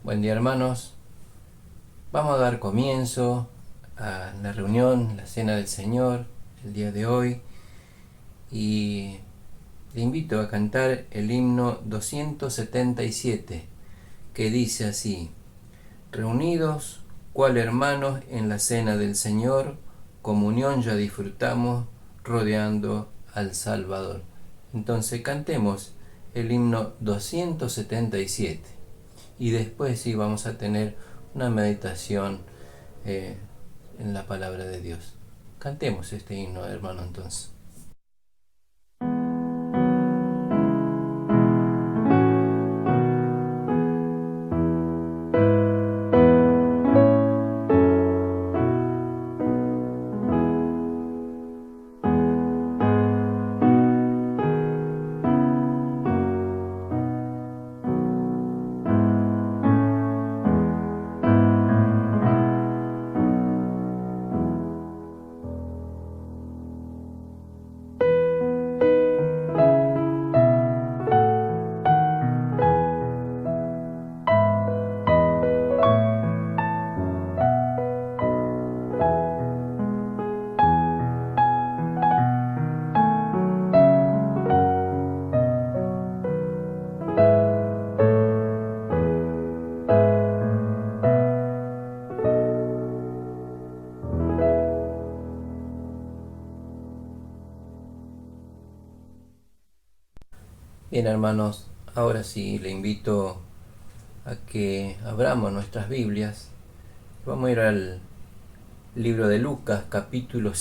Buen día, hermanos. Vamos a dar comienzo a la reunión, la cena del Señor, el día de hoy. Y le invito a cantar el himno 277, que dice así: reunidos, cual hermanos en la cena del Señor, comunión ya disfrutamos, rodeando al Salvador. Entonces cantemos el himno 277. Y después sí vamos a tener una meditación en la palabra de Dios. Cantemos este himno, hermano, entonces. Bien, hermanos, ahora sí le invito a que abramos nuestras Biblias. Vamos a ir al libro de Lucas, capítulo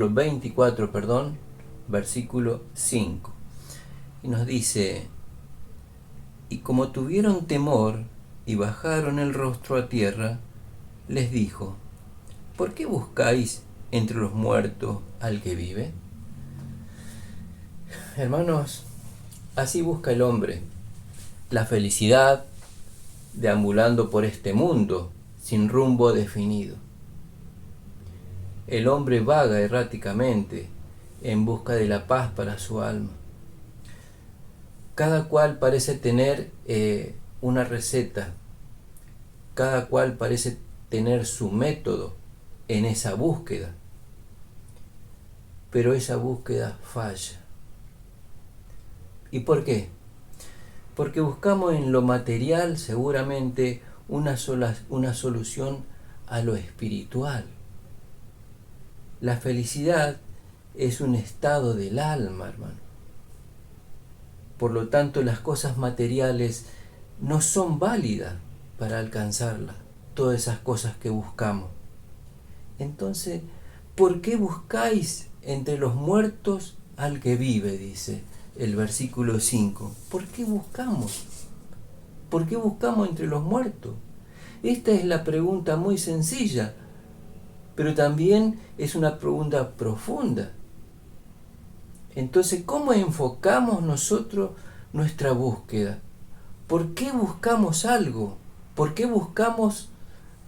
24, versículo 5. Y nos dice: y como tuvieron temor y bajaron el rostro a tierra, les dijo: ¿por qué buscáis entre los muertos al que vive? Hermanos, así busca el hombre la felicidad, deambulando por este mundo sin rumbo definido. El hombre vaga erráticamente en busca de la paz para su alma. Cada cual parece tener una receta, cada cual parece tener su método en esa búsqueda, pero esa búsqueda falla. ¿Y por qué? Porque buscamos en lo material seguramente una solución a lo espiritual. La felicidad es un estado del alma, hermano. Por lo tanto, las cosas materiales no son válidas para alcanzarlas, todas esas cosas que buscamos. Entonces, ¿por qué buscáis entre los muertos al que vive? Dice el versículo 5. ¿Por qué buscamos? ¿Por qué buscamos entre los muertos? Esta es la pregunta muy sencilla, pero también es una pregunta profunda. Entonces, ¿cómo enfocamos nosotros nuestra búsqueda? ¿Por qué buscamos algo? ¿Por qué buscamos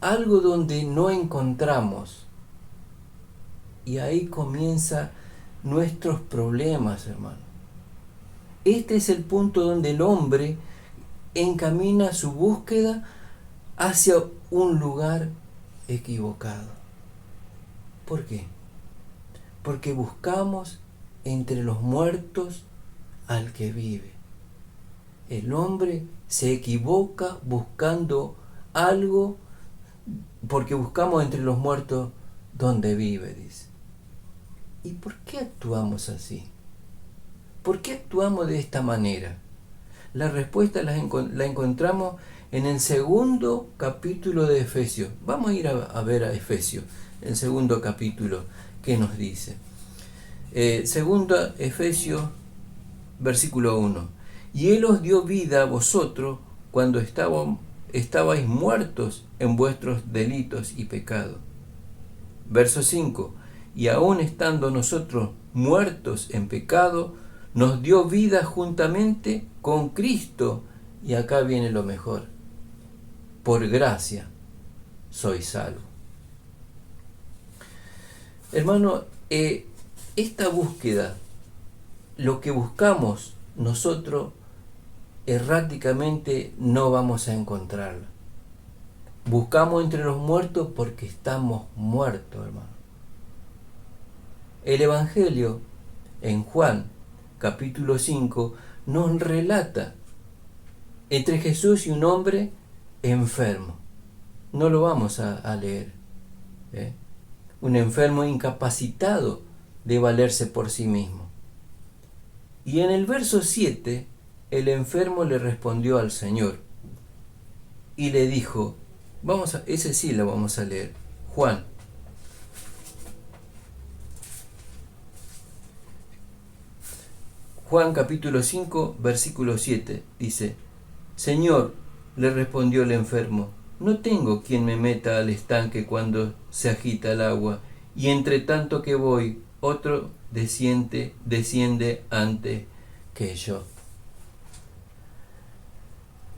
algo donde no encontramos? Y ahí comienzan nuestros problemas, hermano. Este es el punto donde el hombre encamina su búsqueda hacia un lugar equivocado. ¿Por qué? Porque buscamos entre los muertos al que vive. El hombre se equivoca buscando algo porque buscamos entre los muertos donde vive, dice. ¿Y por qué actuamos así? ¿Por qué actuamos de esta manera? La respuesta la encontramos en el segundo capítulo de Efesios. Vamos a ir a ver a Efesios, el segundo capítulo, ¿qué nos dice? Segundo Efesios, versículo 1. Y Él os dio vida a vosotros cuando estabais muertos en vuestros delitos y pecados. Verso 5. Y aun estando nosotros muertos en pecado, nos dio vida juntamente con Cristo. Y acá viene lo mejor: por gracia sois salvos. Hermano, esta búsqueda, lo que buscamos nosotros erráticamente no vamos a encontrarla. Buscamos entre los muertos porque estamos muertos, hermano. El Evangelio en Juan, capítulo 5, nos relata entre Jesús y un hombre enfermo. No lo vamos a leer. Un enfermo incapacitado de valerse por sí mismo. Y en el verso 7, el enfermo le respondió al Señor y le dijo, ese sí lo vamos a leer, Juan capítulo 5, versículo 7, dice, Señor, le respondió el enfermo, no tengo quien me meta al estanque cuando se agita el agua, y entre tanto que voy, otro desciende antes que yo.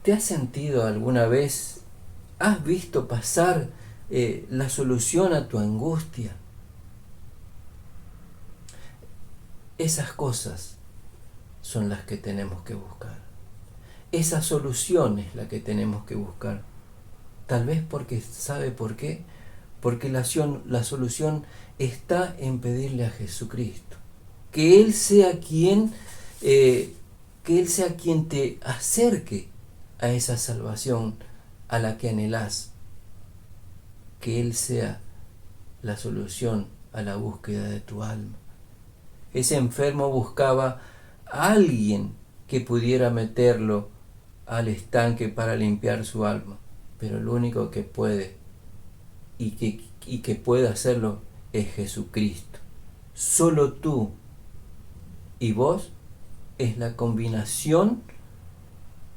¿Te has sentido alguna vez, has visto pasar la solución a tu angustia? Esas cosas son las que tenemos que buscar. Esa solución es la que tenemos que buscar. Tal vez porque, ¿sabe por qué? Porque la solución está en pedirle a Jesucristo. Que Él sea quien te acerque a esa salvación a la que anhelás. Que Él sea la solución a la búsqueda de tu alma. Ese enfermo buscaba a alguien que pudiera meterlo al estanque para limpiar su alma, pero el único que puede y que puede hacerlo es Jesucristo. Solo tú y vos es la combinación,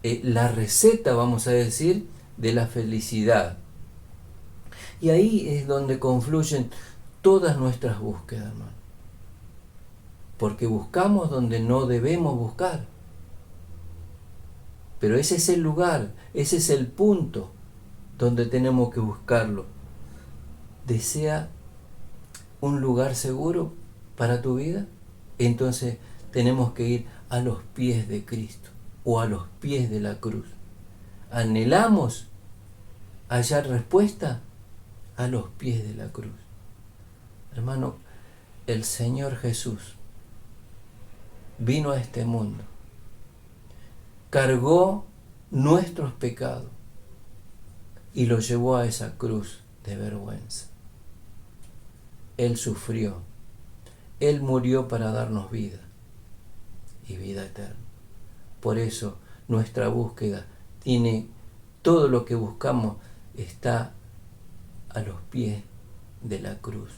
la receta, vamos a decir, de la felicidad. Y ahí es donde confluyen todas nuestras búsquedas, hermano. Porque buscamos donde no debemos buscar. Pero ese es el lugar, ese es el punto donde tenemos que buscarlo. ¿Desea un lugar seguro para tu vida? Entonces tenemos que ir a los pies de Cristo o a los pies de la cruz. ¿Anhelamos hallar respuesta? A los pies de la cruz. Hermano, el Señor Jesús vino a este mundo, cargó nuestros pecados y los llevó a esa cruz de vergüenza. Él sufrió, Él murió para darnos vida y vida eterna. Por eso nuestra búsqueda tiene, todo lo que buscamos está a los pies de la cruz.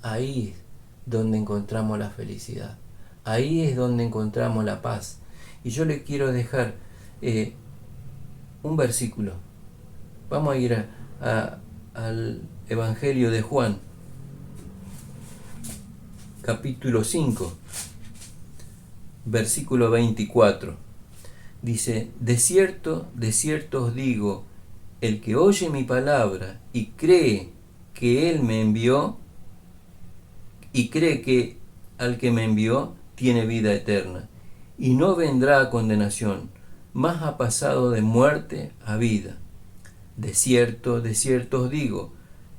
Ahí es donde encontramos la felicidad. Ahí es donde encontramos la paz. Y yo le quiero dejar un versículo. Vamos a ir al Evangelio de Juan, capítulo 5, versículo 24. Dice, de cierto os digo, el que oye mi palabra y cree que Él me envió, y cree que al que me envió tiene vida eterna, y no vendrá a condenación, mas ha pasado de muerte a vida. De cierto os digo,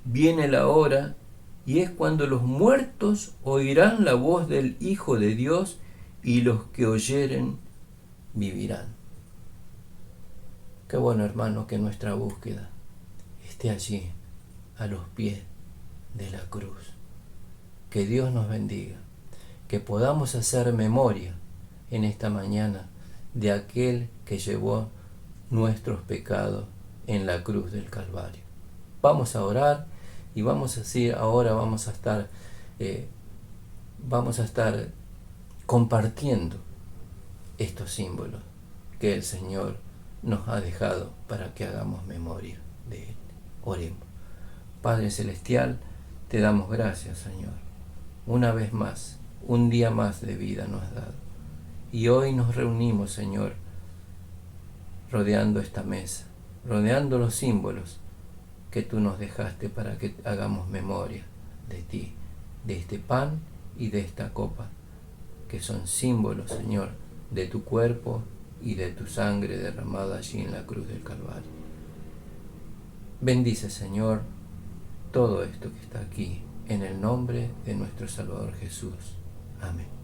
viene la hora, y es cuando los muertos oirán la voz del Hijo de Dios, y los que oyeren vivirán. Qué bueno, hermano, que nuestra búsqueda esté allí, a los pies de la cruz. Que Dios nos bendiga, que podamos hacer memoria en esta mañana de aquel que llevó nuestros pecados en la cruz del Calvario. Vamos a orar y vamos a decir, ahora vamos a estar compartiendo estos símbolos que el Señor nos ha dejado para que hagamos memoria de Él. Oremos. Padre Celestial, te damos gracias, Señor. Una vez más, un día más de vida nos has dado. Y hoy nos reunimos, Señor, rodeando esta mesa, rodeando los símbolos que tú nos dejaste para que hagamos memoria de ti, de este pan y de esta copa, que son símbolos, Señor, de tu cuerpo y de tu sangre derramada allí en la cruz del Calvario. Bendice, Señor, todo esto que está aquí, en el nombre de nuestro Salvador Jesús. Amén.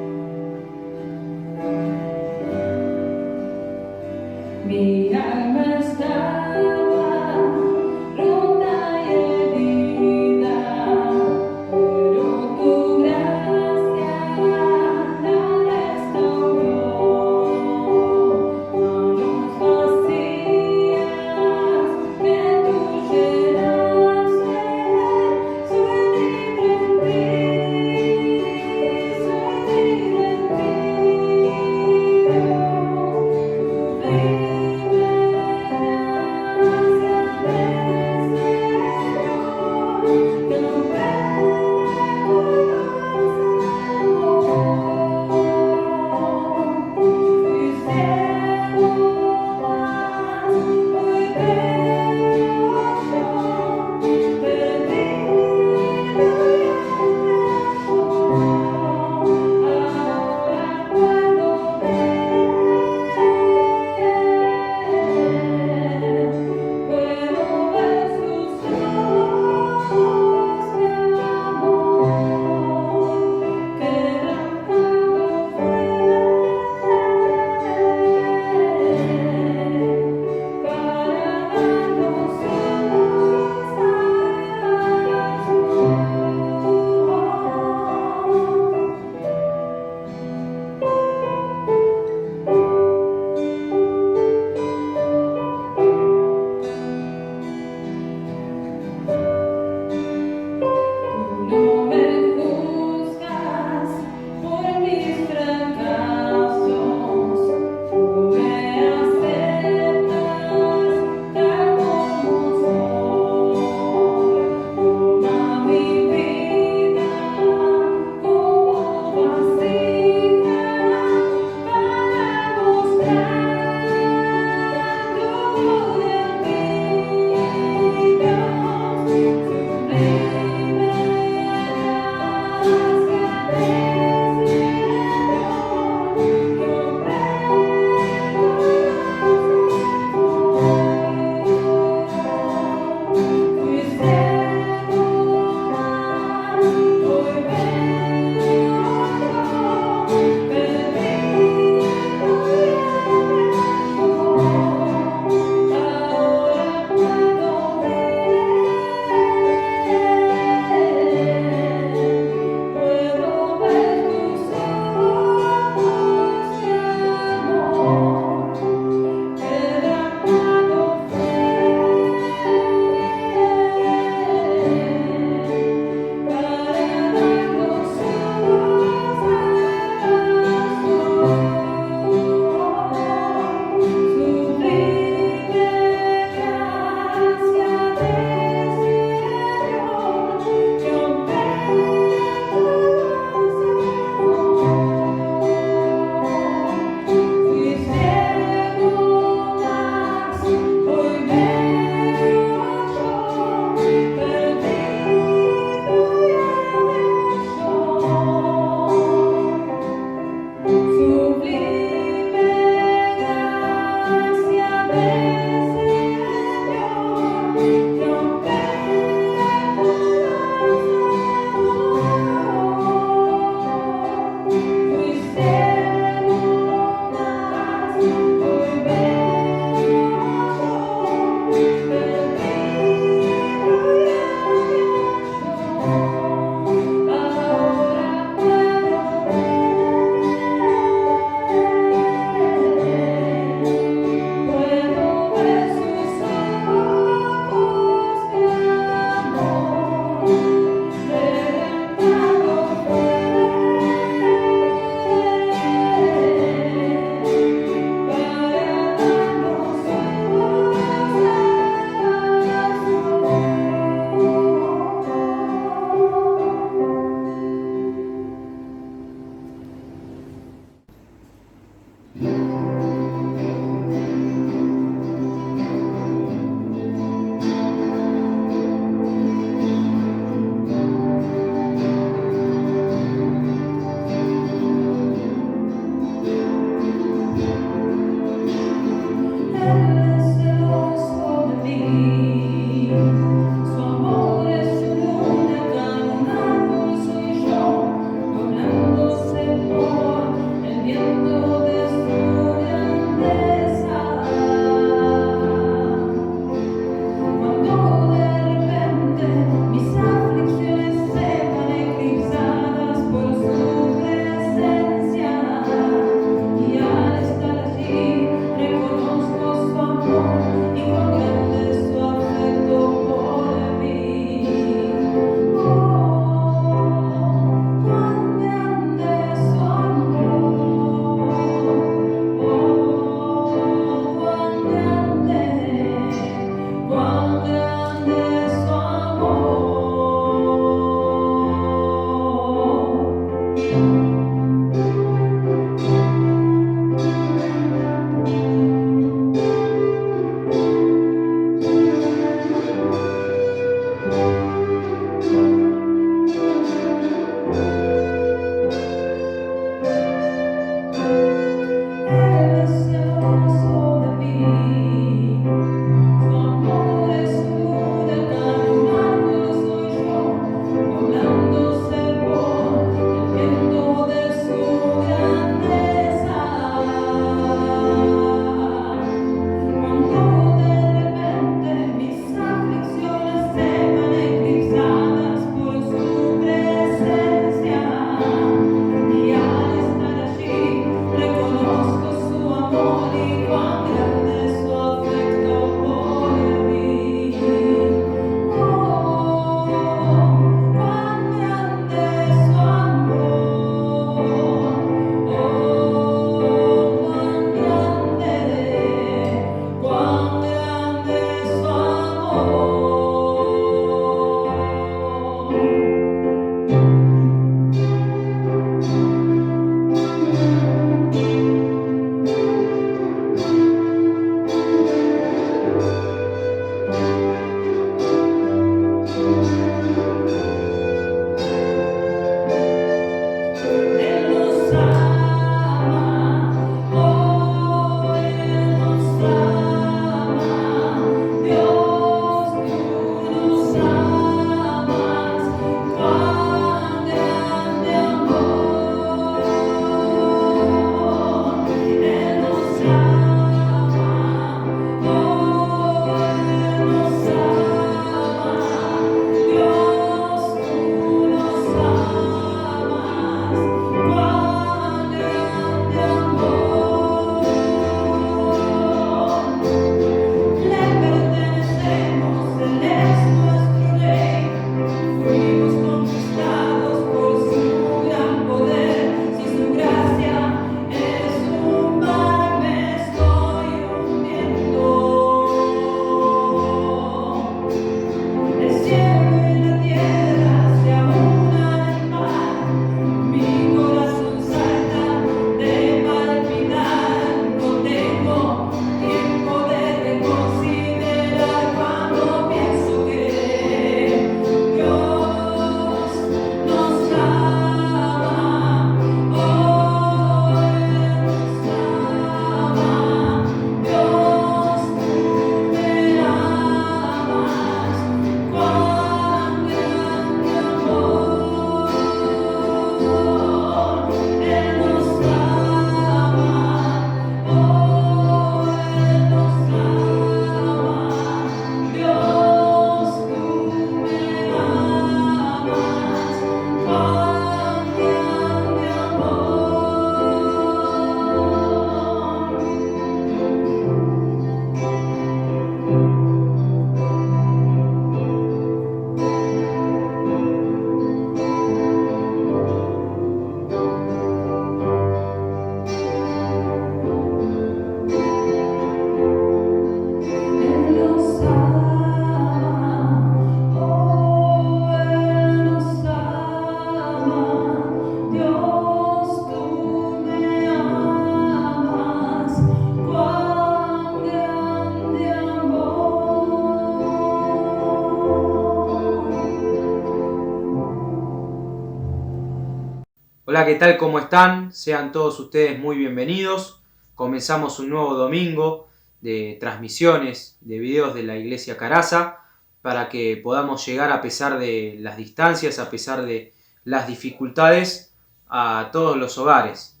Hola, ¿qué tal? ¿Cómo están? Sean todos ustedes muy bienvenidos. Comenzamos un nuevo domingo de transmisiones de videos de la Iglesia Caraza para que podamos llegar, a pesar de las distancias, a pesar de las dificultades, a todos los hogares.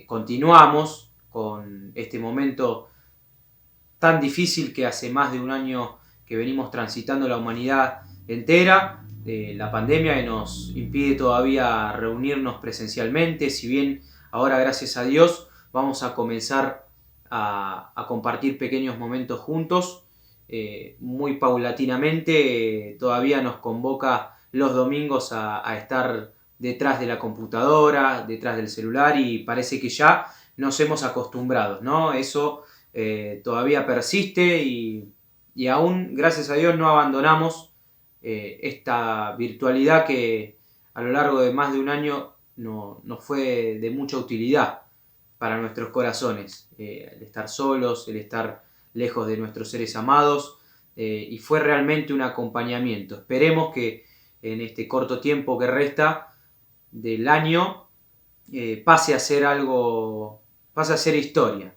Continuamos con este momento tan difícil que hace más de un año que venimos transitando la humanidad entera, la pandemia que nos impide todavía reunirnos presencialmente, si bien ahora, gracias a Dios, vamos a comenzar a compartir pequeños momentos juntos, muy paulatinamente. Todavía nos convoca los domingos a estar detrás de la computadora, detrás del celular, y parece que ya nos hemos acostumbrado, ¿no? Eso todavía persiste y aún, gracias a Dios, no abandonamos esta virtualidad que a lo largo de más de un año nos fue de mucha utilidad para nuestros corazones. El estar solos, el estar lejos de nuestros seres amados, y fue realmente un acompañamiento. Esperemos que en este corto tiempo que resta del año pase a ser historia.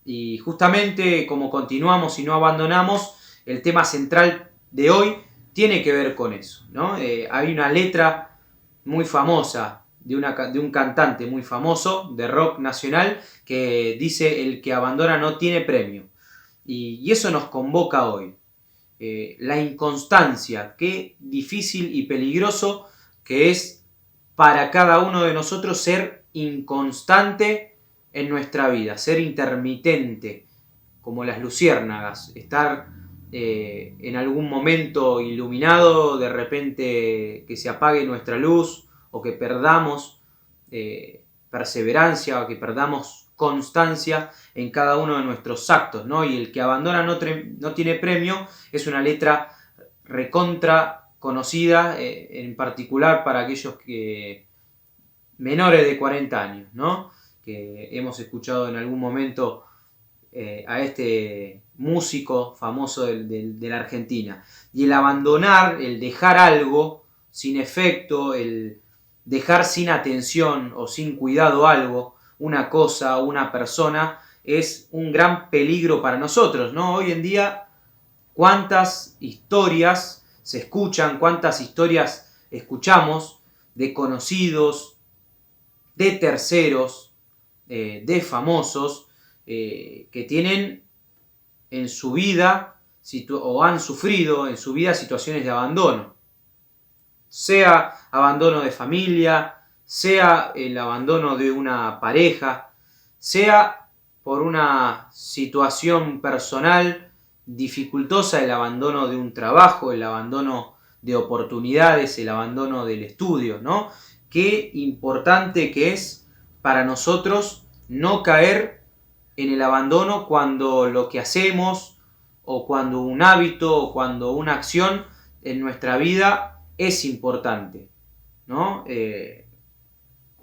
Y justamente como continuamos y no abandonamos, el tema central de hoy tiene que ver con eso, ¿no? Hay una letra muy famosa de un cantante muy famoso de rock nacional que dice: el que abandona no tiene premio. Y eso nos convoca hoy. La inconstancia, qué difícil y peligroso que es para cada uno de nosotros ser inconstante en nuestra vida, ser intermitente, como las luciérnagas, estar en algún momento iluminado, de repente que se apague nuestra luz, o que perdamos perseverancia, o que perdamos constancia en cada uno de nuestros actos, ¿no? Y el que abandona no tiene premio es una letra recontra conocida, en particular para aquellos que menores de 40 años, ¿no? Que hemos escuchado en algún momento a este músico famoso de la Argentina. Y el abandonar, el dejar algo sin efecto, el dejar sin atención o sin cuidado algo, una cosa o una persona, es un gran peligro para nosotros, ¿no? Hoy en día, cuántas historias se escuchan, cuántas historias escuchamos de conocidos, de terceros, de famosos, que tienen en su vida o han sufrido en su vida situaciones de abandono. Sea abandono de familia, sea el abandono de una pareja, sea por una situación personal dificultosa, el abandono de un trabajo, el abandono de oportunidades, el abandono del estudio, ¿no? Qué importante que es para nosotros no caer en el abandono cuando lo que hacemos, o cuando un hábito, o cuando una acción en nuestra vida es importante, ¿no?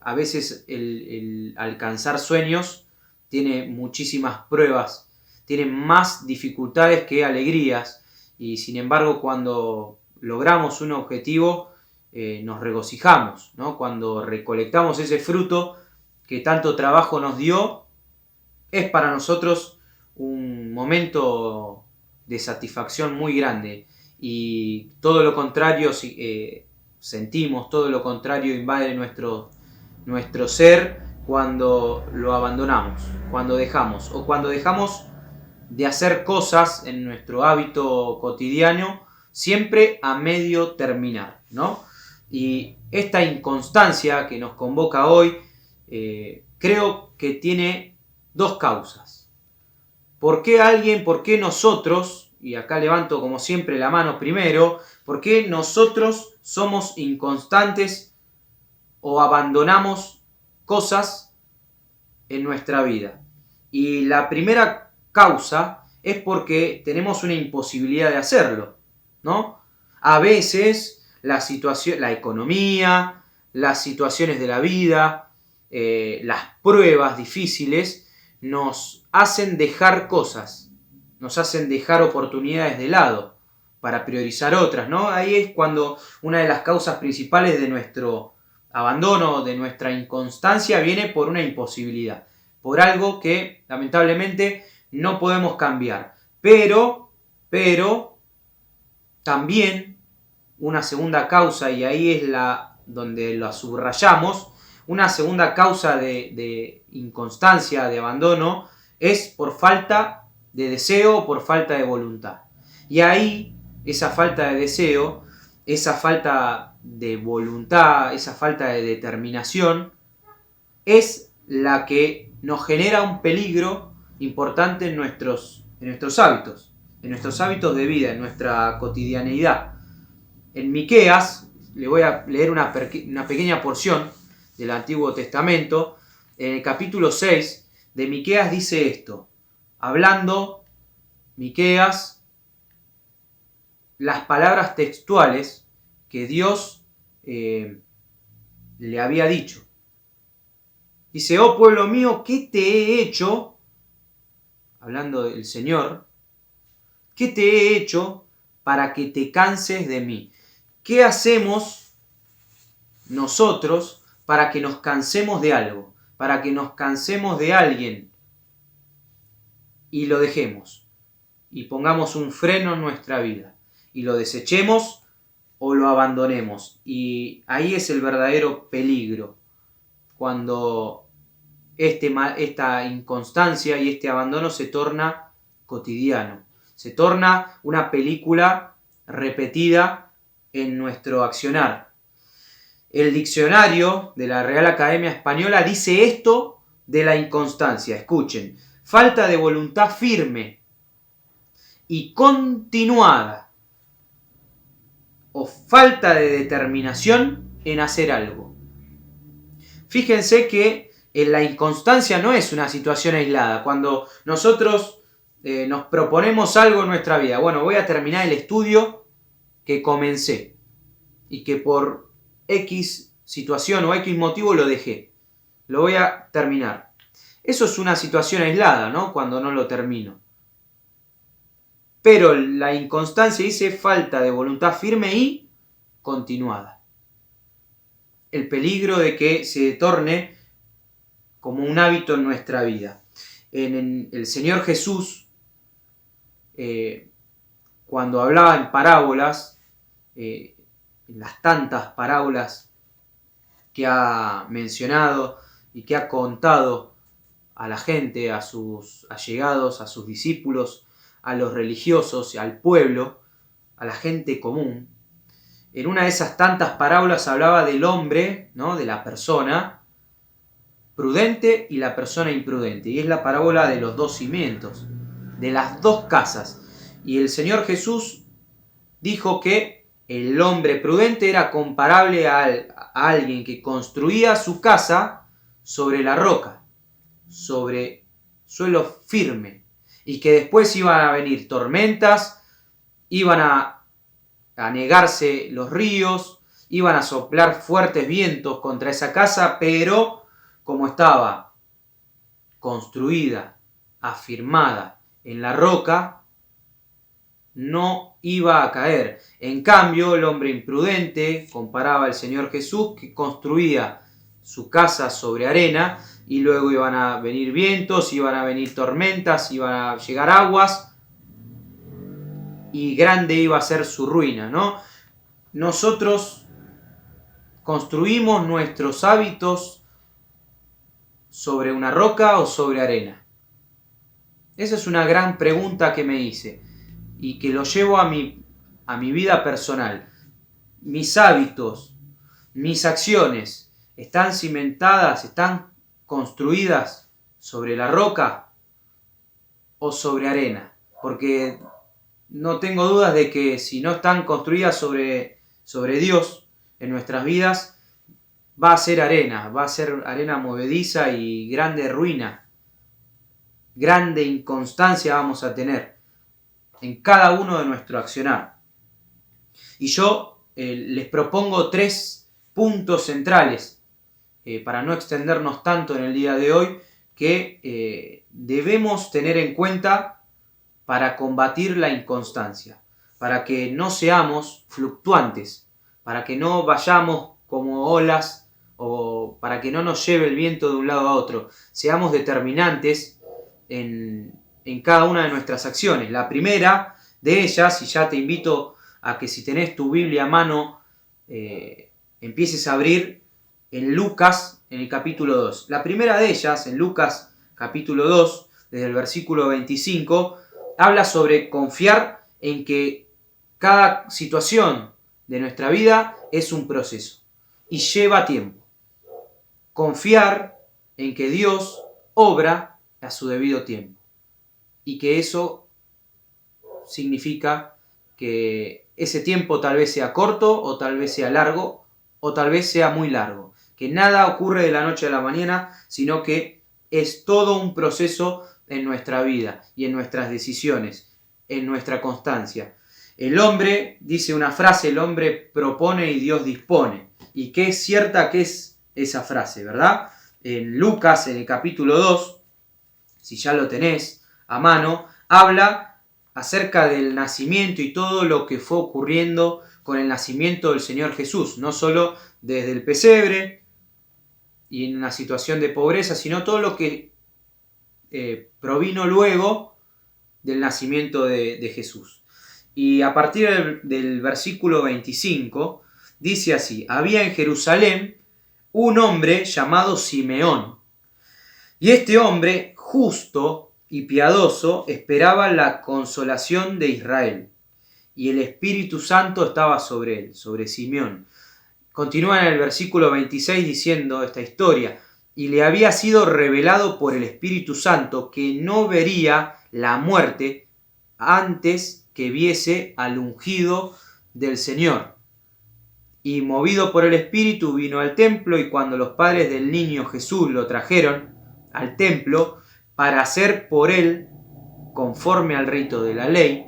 A veces el alcanzar sueños tiene muchísimas pruebas, tiene más dificultades que alegrías, y sin embargo, cuando logramos un objetivo, nos regocijamos, ¿no? Cuando recolectamos ese fruto que tanto trabajo nos dio, es para nosotros un momento de satisfacción muy grande. Y todo lo contrario sentimos, todo lo contrario invade nuestro ser cuando lo abandonamos, cuando dejamos de hacer cosas en nuestro hábito cotidiano, siempre a medio terminar, ¿no? Y esta inconstancia que nos convoca hoy, creo que tiene dos causas. ¿Por qué nosotros, y acá levanto como siempre la mano primero, por qué nosotros somos inconstantes o abandonamos cosas en nuestra vida? Y la primera causa es porque tenemos una imposibilidad de hacerlo, ¿no? A veces la economía, las situaciones de la vida, las pruebas difíciles nos hacen dejar cosas, nos hacen dejar oportunidades de lado para priorizar otras, ¿no? Ahí es cuando una de las causas principales de nuestro abandono, de nuestra inconstancia, viene por una imposibilidad, por algo que lamentablemente no podemos cambiar. Pero también una segunda causa, y ahí es donde la subrayamos, una segunda causa de inconstancia, de abandono, es por falta de deseo o por falta de voluntad. Y ahí esa falta de deseo, esa falta de voluntad, esa falta de determinación, es la que nos genera un peligro importante en nuestros hábitos, en nuestros hábitos de vida, en nuestra cotidianeidad. En Miqueas, le voy a leer una pequeña porción del Antiguo Testamento. En el capítulo 6 de Miqueas dice esto, hablando Miqueas las palabras textuales que Dios le había dicho. Dice, oh pueblo mío, ¿qué te he hecho? Hablando del Señor, ¿qué te he hecho para que te canses de mí? ¿Qué hacemos nosotros para que nos cansemos de algo? Para que nos cansemos de alguien y lo dejemos y pongamos un freno en nuestra vida y lo desechemos o lo abandonemos. Y ahí es el verdadero peligro, cuando esta inconstancia y este abandono se torna cotidiano, se torna una película repetida en nuestro accionar. El diccionario de la Real Academia Española dice esto de la inconstancia. Escuchen, falta de voluntad firme y continuada o falta de determinación en hacer algo. Fíjense que la inconstancia no es una situación aislada. Cuando nosotros nos proponemos algo en nuestra vida, bueno, voy a terminar el estudio que comencé y que por X situación o X motivo lo dejé. Lo voy a terminar. Eso es una situación aislada, ¿no? Cuando no lo termino. Pero la inconstancia dice falta de voluntad firme y continuada. El peligro de que se torne como un hábito en nuestra vida. En el Señor Jesús, cuando hablaba en parábolas, en las tantas parábolas que ha mencionado y que ha contado a la gente, a sus allegados, a sus discípulos, a los religiosos, al pueblo, a la gente común. En una de esas tantas parábolas hablaba del hombre, ¿no? De la persona prudente y la persona imprudente. Y es la parábola de los dos cimientos, de las dos casas. Y el Señor Jesús dijo que el hombre prudente era comparable a alguien que construía su casa sobre la roca, sobre suelo firme, y que después iban a venir tormentas, iban a anegarse los ríos, iban a soplar fuertes vientos contra esa casa, pero como estaba construida, afirmada en la roca, no iba a caer. En cambio, el hombre imprudente, comparaba al Señor Jesús, que construía su casa sobre arena, y luego iban a venir vientos, iban a venir tormentas, iban a llegar aguas, y grande iba a ser su ruina, ¿no? Nosotros construimos nuestros hábitos sobre una roca o sobre arena. Esa es una gran pregunta que me hice y que lo llevo a mi vida personal. Mis hábitos, mis acciones, ¿están cimentadas, están construidas sobre la roca o sobre arena? Porque no tengo dudas de que si no están construidas sobre Dios en nuestras vidas, va a ser arena movediza y grande ruina, grande inconstancia vamos a tener en cada uno de nuestro accionar. Y yo les propongo 3 puntos centrales para no extendernos tanto en el día de hoy, que debemos tener en cuenta para combatir la inconstancia, para que no seamos fluctuantes, para que no vayamos como olas o para que no nos lleve el viento de un lado a otro. Seamos determinantes en cada una de nuestras acciones. La primera de ellas, y ya te invito a que si tenés tu Biblia a mano, empieces a abrir en Lucas, en el capítulo 2. La primera de ellas, en Lucas capítulo 2, desde el versículo 25, habla sobre confiar en que cada situación de nuestra vida es un proceso y lleva tiempo. Confiar en que Dios obra a su debido tiempo y que eso significa que ese tiempo tal vez sea corto o tal vez sea largo o tal vez sea muy largo, que nada ocurre de la noche a la mañana, sino que es todo un proceso en nuestra vida y en nuestras decisiones, en nuestra constancia. El hombre, dice una frase, el hombre propone y Dios dispone. Y qué cierta que es esa frase, ¿verdad? En Lucas, en el capítulo 2, si ya lo tenés a mano, habla acerca del nacimiento y todo lo que fue ocurriendo con el nacimiento del Señor Jesús. No solo desde el pesebre y en una situación de pobreza, sino todo lo que provino luego del nacimiento de Jesús. Y a partir del versículo 25, dice así: había en Jerusalén un hombre llamado Simeón, y este hombre, justo y piadoso, esperaba la consolación de Israel, y el Espíritu Santo estaba sobre él, sobre Simeón. Continúa en el versículo 26 diciendo esta historia: y le había sido revelado por el Espíritu Santo que no vería la muerte antes que viese al ungido del Señor. Y movido por el Espíritu vino al templo, y cuando los padres del niño Jesús lo trajeron al templo para hacer por él conforme al rito de la ley,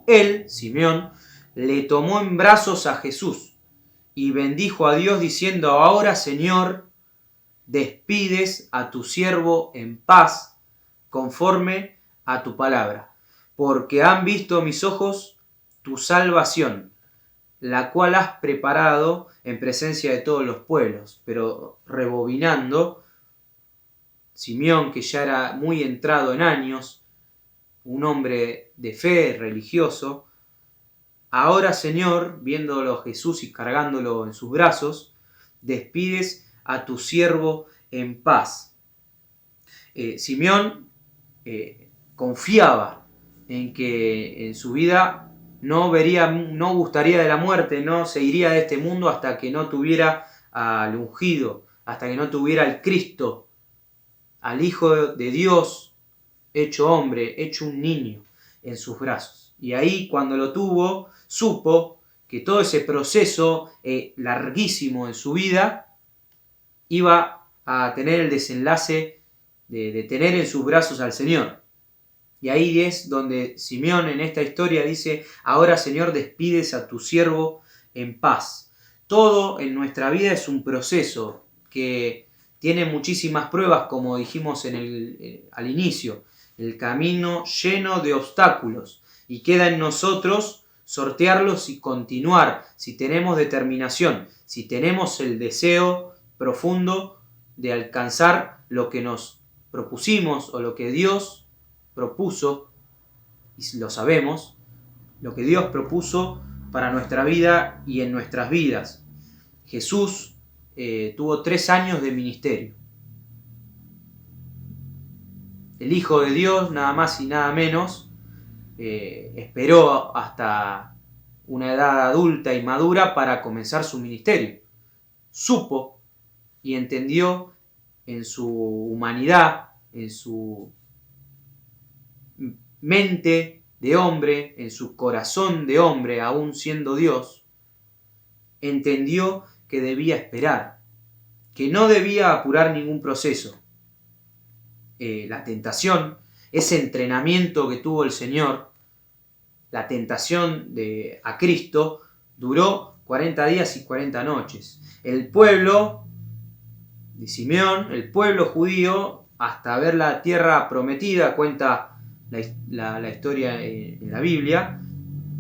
él, Simeón, le tomó en brazos a Jesús y bendijo a Dios diciendo: ahora, Señor, despides a tu siervo en paz conforme a tu palabra, porque han visto mis ojos tu salvación, la cual has preparado en presencia de todos los pueblos. Pero rebobinando, Simeón, que ya era muy entrado en años, un hombre de fe, religioso, ahora, Señor, viéndolo Jesús y cargándolo en sus brazos, despides a tu siervo en paz. Simeón confiaba en que en su vida no gustaría de la muerte, no se iría de este mundo hasta que no tuviera al ungido, hasta que no tuviera al Cristo, al Hijo de Dios, hecho hombre, hecho un niño, en sus brazos. Y ahí, cuando lo tuvo, supo que todo ese proceso larguísimo en su vida iba a tener el desenlace de tener en sus brazos al Señor. Y ahí es donde Simeón en esta historia dice: ahora, Señor, despides a tu siervo en paz. Todo en nuestra vida es un proceso que tiene muchísimas pruebas, como dijimos al inicio. El camino lleno de obstáculos, y queda en nosotros sortearlos y continuar, si tenemos determinación, si tenemos el deseo profundo de alcanzar lo que nos propusimos o lo que Dios propuso, y lo sabemos, lo que Dios propuso para nuestra vida y en nuestras vidas. Jesús tuvo 3 años de ministerio. El Hijo de Dios, nada más y nada menos, esperó hasta una edad adulta y madura para comenzar su ministerio. Supo y entendió en su humanidad, en su mente de hombre, en su corazón de hombre, aún siendo Dios, entendió que debía esperar, que no debía apurar ningún proceso. La tentación, ese entrenamiento que tuvo el Señor, la tentación a Cristo, duró 40 días y 40 noches. El pueblo de Simeón, el pueblo judío, hasta ver la tierra prometida, cuenta la historia en la Biblia,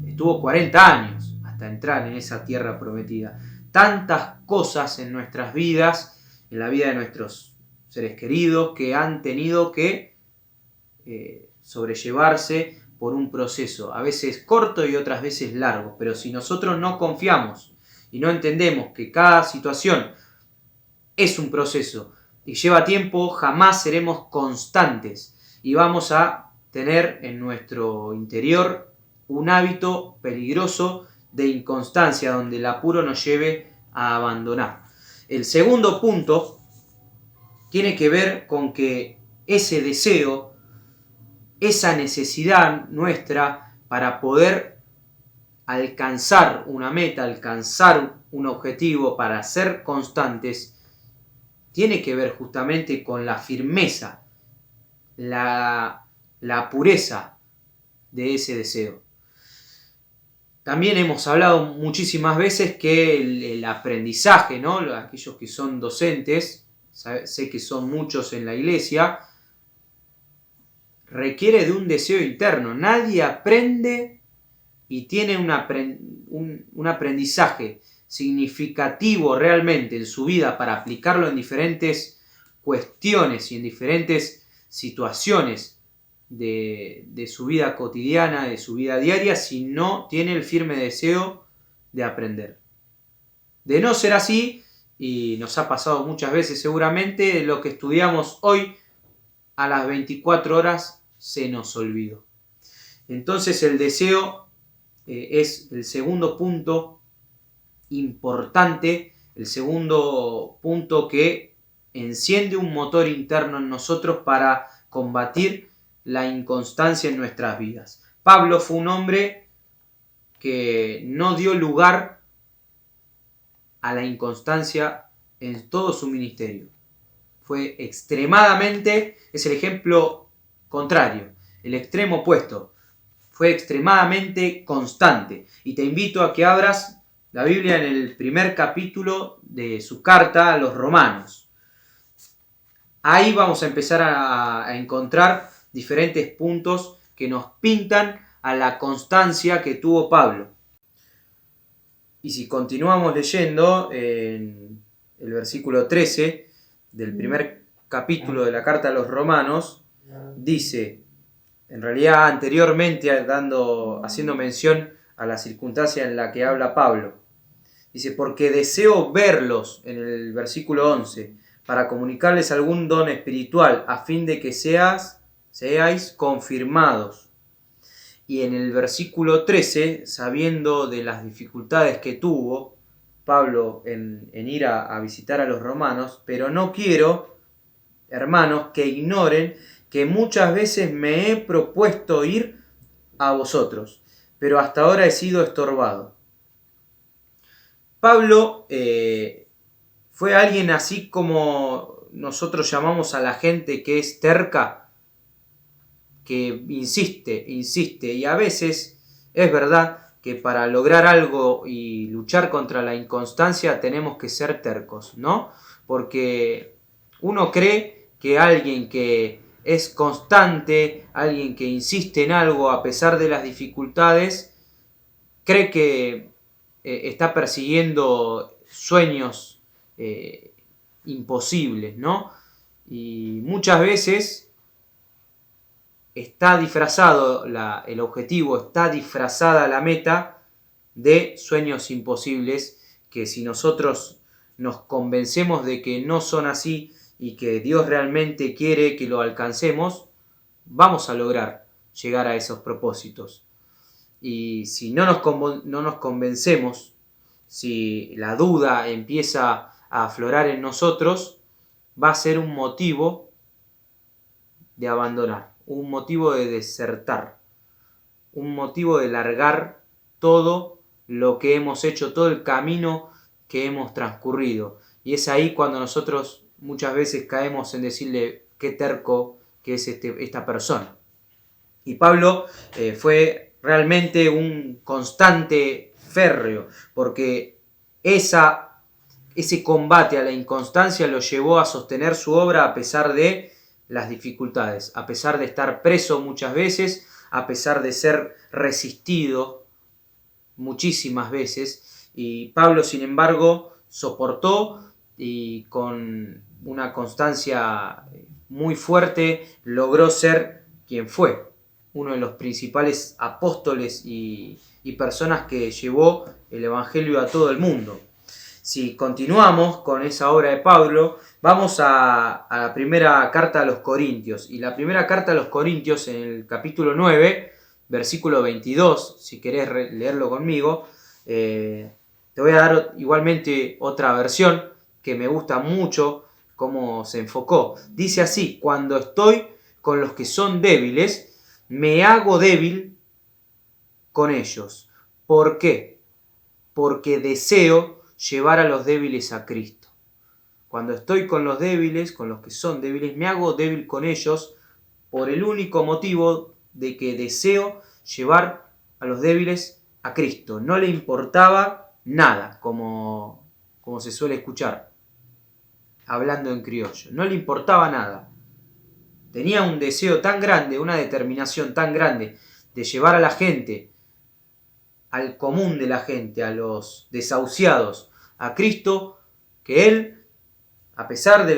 estuvo 40 años hasta entrar en esa tierra prometida. tantas cosas en nuestras vidas, en la vida de nuestros seres queridos, que han tenido que sobrellevarse por un proceso, a veces corto y otras veces largo. Pero si nosotros no confiamos y no entendemos que cada situación es un proceso y lleva tiempo, jamás seremos constantes y vamos a tener en nuestro interior un hábito peligroso de inconstancia, donde el apuro nos lleve a abandonar. El segundo punto tiene que ver con que ese deseo, esa necesidad nuestra para poder alcanzar una meta, alcanzar un objetivo, para ser constantes, tiene que ver justamente con la firmeza, la pureza de ese deseo. También hemos hablado muchísimas veces que el aprendizaje, ¿no? Aquellos que son docentes, sé que son muchos en la iglesia, requiere de un deseo interno. Nadie aprende y tiene un aprendizaje significativo realmente en su vida para aplicarlo en diferentes cuestiones y en diferentes situaciones de su vida cotidiana, de su vida diaria, si no tiene el firme deseo de aprender. De no ser así, y nos ha pasado muchas veces seguramente, lo que estudiamos hoy a las 24 horas se nos olvidó. Entonces el deseo es el segundo punto importante, el segundo punto que enciende un motor interno en nosotros para combatir la inconstancia en nuestras vidas. Pablo fue un hombre que no dio lugar a la inconstancia en todo su ministerio. Fue extremadamente, es el ejemplo contrario, el extremo opuesto. Fue extremadamente constante. Y te invito a que abras la Biblia en el primer capítulo de su carta a los Romanos. Ahí vamos a empezar a encontrar diferentes puntos que nos pintan a la constancia que tuvo Pablo. Y si continuamos leyendo en el versículo 13 del primer capítulo de la carta a los Romanos, dice, en realidad anteriormente haciendo mención a la circunstancia en la que habla Pablo, dice, porque deseo verlos, en el versículo 11, para comunicarles algún don espiritual, a fin de que seáis confirmados. Y en el versículo 13, sabiendo de las dificultades que tuvo Pablo en ir a visitar a los romanos, pero no quiero, hermanos, que ignoren que muchas veces me he propuesto ir a vosotros, pero hasta ahora he sido estorbado. Pablo fue alguien así como nosotros llamamos a la gente que es terca, que insiste, y a veces es verdad que para lograr algo y luchar contra la inconstancia tenemos que ser tercos, ¿no? Porque uno cree que alguien que es constante, alguien que insiste en algo a pesar de las dificultades, cree que está persiguiendo sueños imposibles, ¿no? Y muchas veces está disfrazado el objetivo, está disfrazada la meta de sueños imposibles que si nosotros nos convencemos de que no son así y que Dios realmente quiere que lo alcancemos, vamos a lograr llegar a esos propósitos. Y si no nos convencemos, si la duda empieza a aflorar en nosotros, va a ser un motivo de abandonar, un motivo de desertar, un motivo de largar todo lo que hemos hecho, todo el camino que hemos transcurrido. Y es ahí cuando nosotros muchas veces caemos en decirle qué terco que es esta persona. Y Pablo fue realmente un constante férreo, porque ese combate a la inconstancia lo llevó a sostener su obra a pesar de las dificultades, a pesar de estar preso muchas veces, a pesar de ser resistido muchísimas veces, y Pablo, sin embargo, soportó y con una constancia muy fuerte logró ser quien fue, uno de los principales apóstoles y personas que llevó el Evangelio a todo el mundo. Si continuamos con esa obra de Pablo, vamos a la primera carta a los Corintios. Y la primera carta a los Corintios, en el capítulo 9, versículo 22, si querés leerlo conmigo, te voy a dar igualmente otra versión que me gusta mucho cómo se enfocó. Dice así: cuando estoy con los que son débiles, me hago débil con ellos. ¿Por qué? Porque deseo llevar a los débiles a Cristo. Cuando estoy con los débiles, con los que son débiles, me hago débil con ellos por el único motivo de que deseo llevar a los débiles a Cristo. No le importaba nada, como se suele escuchar, hablando en criollo. No le importaba nada. Tenía un deseo tan grande, una determinación tan grande de llevar a la gente, al común de la gente, a los desahuciados, a Cristo, que él, a pesar de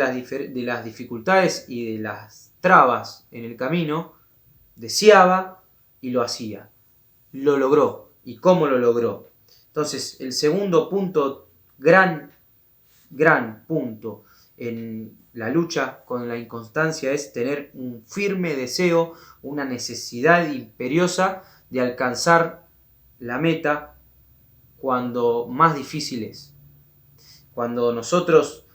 las dificultades y de las trabas en el camino, deseaba y lo hacía. Lo logró. ¿Y cómo lo logró? Entonces, el segundo punto, gran punto en la lucha con la inconstancia, es tener un firme deseo, una necesidad imperiosa de alcanzar la meta cuando más difícil es. Cuando nosotros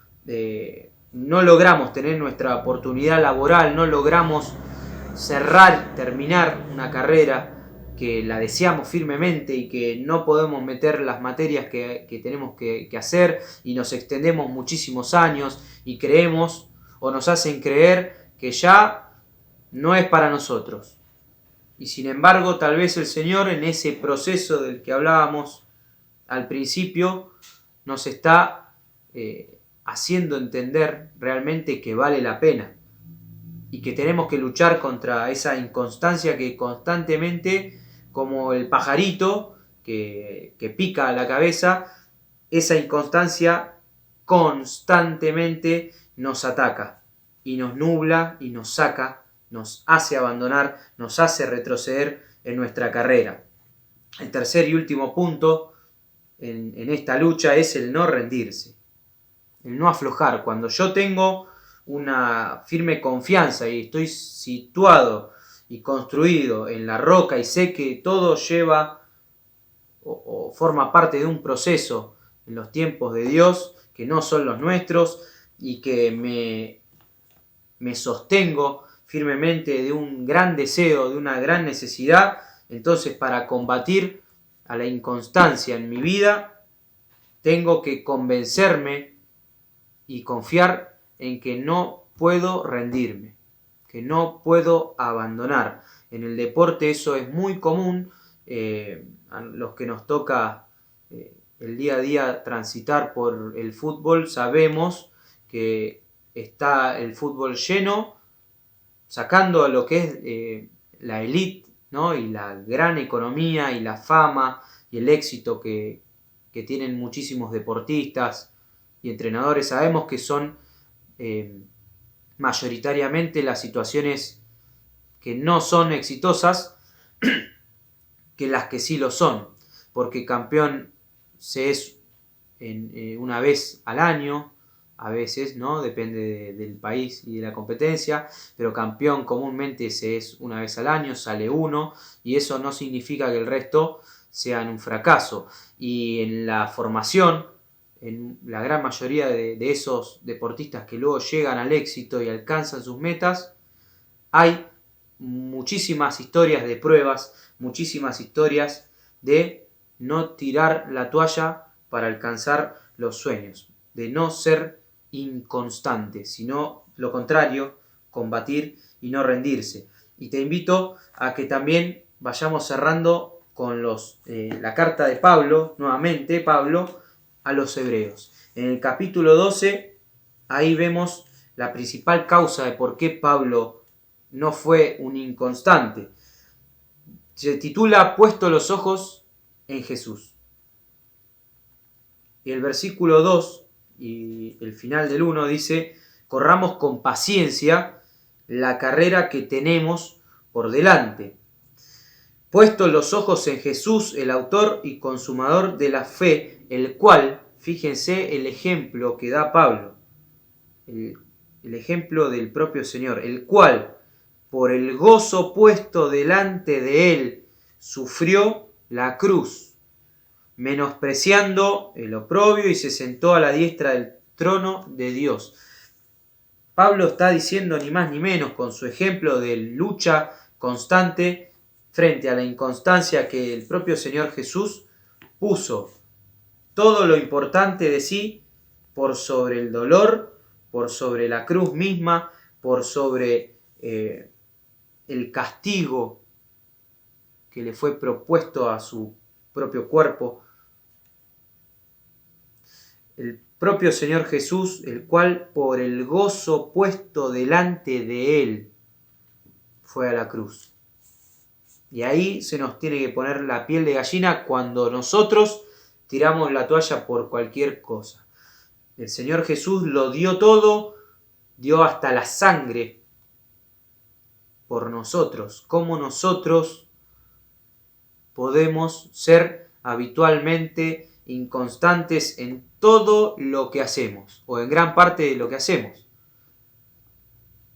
no logramos tener nuestra oportunidad laboral, no logramos terminar una carrera que la deseamos firmemente y que no podemos meter las materias que tenemos que hacer, y nos extendemos muchísimos años y creemos o nos hacen creer que ya no es para nosotros. Y sin embargo, tal vez el Señor, en ese proceso del que hablábamos al principio, nos está haciendo entender realmente que vale la pena y que tenemos que luchar contra esa inconstancia que constantemente, como el pajarito que pica a la cabeza, esa inconstancia constantemente nos ataca y nos nubla y nos saca, nos hace abandonar, nos hace retroceder en nuestra carrera. El tercer y último punto en esta lucha es el no rendirse, el no aflojar. Cuando yo tengo una firme confianza y estoy situado y construido en la roca y sé que todo lleva o forma parte de un proceso en los tiempos de Dios, que no son los nuestros, y que me sostengo firmemente de un gran deseo, de una gran necesidad, entonces para combatir a la inconstancia en mi vida, tengo que convencerme y confiar en que no puedo rendirme, que no puedo abandonar. En el deporte eso es muy común, a los que nos toca el día a día transitar por el fútbol, sabemos que está el fútbol lleno, sacando a lo que es la élite, ¿no? Y la gran economía y la fama y el éxito que tienen muchísimos deportistas y entrenadores. Sabemos que son mayoritariamente las situaciones que no son exitosas que las que sí lo son, porque campeón se es una vez al año, a veces, ¿no? Depende del país y de la competencia, pero campeón comúnmente se es una vez al año, sale uno, y eso no significa que el resto sean un fracaso. Y en la formación, en la gran mayoría de esos deportistas que luego llegan al éxito y alcanzan sus metas, hay muchísimas historias de pruebas, muchísimas historias de no tirar la toalla para alcanzar los sueños, de no ser inconstante, sino lo contrario, combatir y no rendirse. Y te invito a que también vayamos cerrando con la carta de Pablo, nuevamente Pablo, a los hebreos. En el capítulo 12, ahí vemos la principal causa de por qué Pablo no fue un inconstante. Se titula Puesto los ojos en Jesús. Y el versículo 2 y el final del 1 dice: corramos con paciencia la carrera que tenemos por delante, puestos los ojos en Jesús, el autor y consumador de la fe, el cual, fíjense el ejemplo que da Pablo, el ejemplo del propio Señor, el cual, por el gozo puesto delante de él, sufrió la cruz, menospreciando el oprobio, y se sentó a la diestra del trono de Dios. Pablo está diciendo ni más ni menos, con su ejemplo de lucha constante frente a la inconstancia, que el propio Señor Jesús puso todo lo importante de sí por sobre el dolor, por sobre la cruz misma, por sobre el castigo que le fue propuesto a su propio cuerpo. El propio Señor Jesús, el cual por el gozo puesto delante de él fue a la cruz. Y ahí se nos tiene que poner la piel de gallina cuando nosotros tiramos la toalla por cualquier cosa. El Señor Jesús lo dio todo, dio hasta la sangre por nosotros. ¿Cómo nosotros podemos ser habitualmente inconstantes en todo lo que hacemos, o en gran parte de lo que hacemos?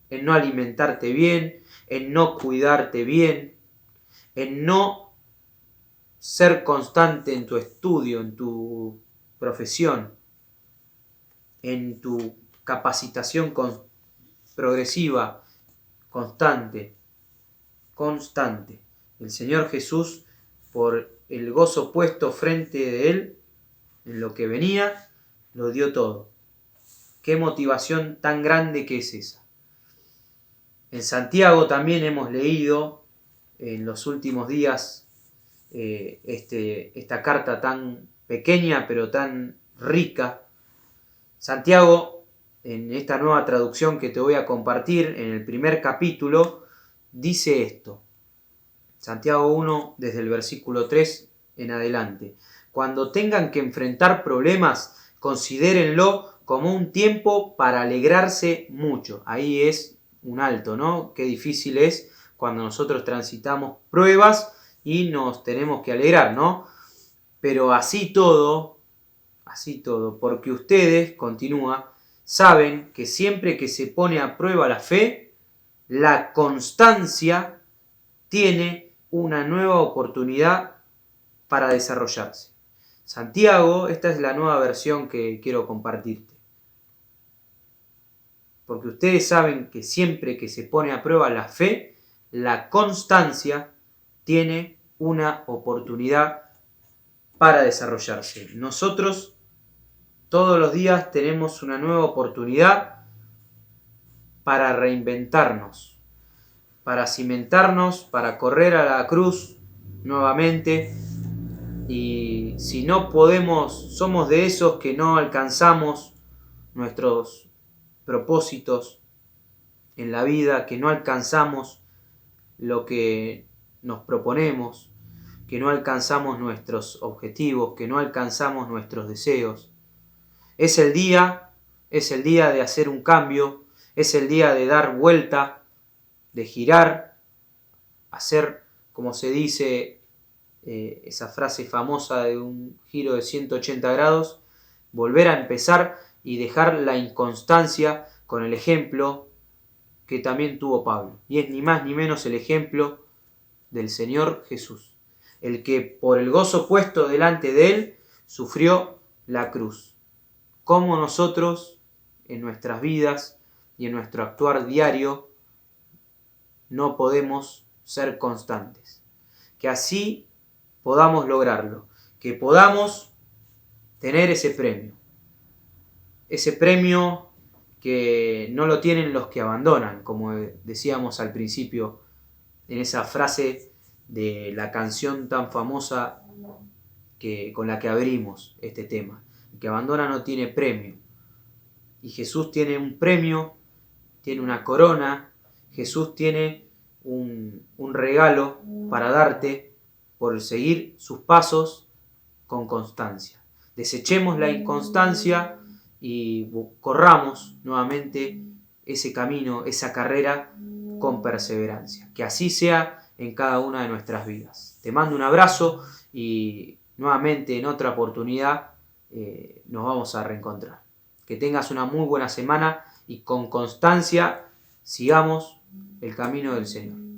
En no alimentarte bien, en no cuidarte bien, en no ser constante en tu estudio, en tu profesión, en tu capacitación progresiva, constante. El Señor Jesús, por el gozo puesto frente de él, en lo que venía, lo dio todo. Qué motivación tan grande que es esa. En Santiago también hemos leído en los últimos días esta carta tan pequeña pero tan rica. Santiago, en esta nueva traducción que te voy a compartir, en el primer capítulo, dice esto. Santiago 1, desde el versículo 3 en adelante. Cuando tengan que enfrentar problemas, considérenlo como un tiempo para alegrarse mucho. Ahí es un alto, ¿no? Qué difícil es cuando nosotros transitamos pruebas y nos tenemos que alegrar, ¿no? Pero así todo, porque ustedes, continúa, saben que siempre que se pone a prueba la fe, la constancia tiene una nueva oportunidad para desarrollarse. Santiago, esta es la nueva versión que quiero compartirte. Porque ustedes saben que siempre que se pone a prueba la fe, la constancia tiene una oportunidad para desarrollarse. Nosotros todos los días tenemos una nueva oportunidad para reinventarnos, para cimentarnos, para correr a la cruz nuevamente. Y si no podemos, somos de esos que no alcanzamos nuestros propósitos en la vida, que no alcanzamos lo que nos proponemos, que no alcanzamos nuestros objetivos, que no alcanzamos nuestros deseos. Es el día de hacer un cambio, es el día de dar vuelta, de girar, hacer, como se dice, esa frase famosa de un giro de 180 grados, volver a empezar y dejar la inconstancia con el ejemplo que también tuvo Pablo. Y es ni más ni menos el ejemplo del Señor Jesús, el que por el gozo puesto delante de él sufrió la cruz. Como nosotros en nuestras vidas y en nuestro actuar diario no podemos ser constantes. Que así podamos lograrlo, que podamos tener ese premio que no lo tienen los que abandonan, como decíamos al principio en esa frase de la canción tan famosa con la que abrimos este tema. El que abandona no tiene premio, y Jesús tiene un premio, tiene una corona, Jesús tiene un regalo para darte por seguir sus pasos con constancia. Desechemos la inconstancia y corramos nuevamente ese camino, esa carrera con perseverancia. Que así sea en cada una de nuestras vidas. Te mando un abrazo y nuevamente en otra oportunidad nos vamos a reencontrar. Que tengas una muy buena semana y con constancia sigamos el camino del Señor.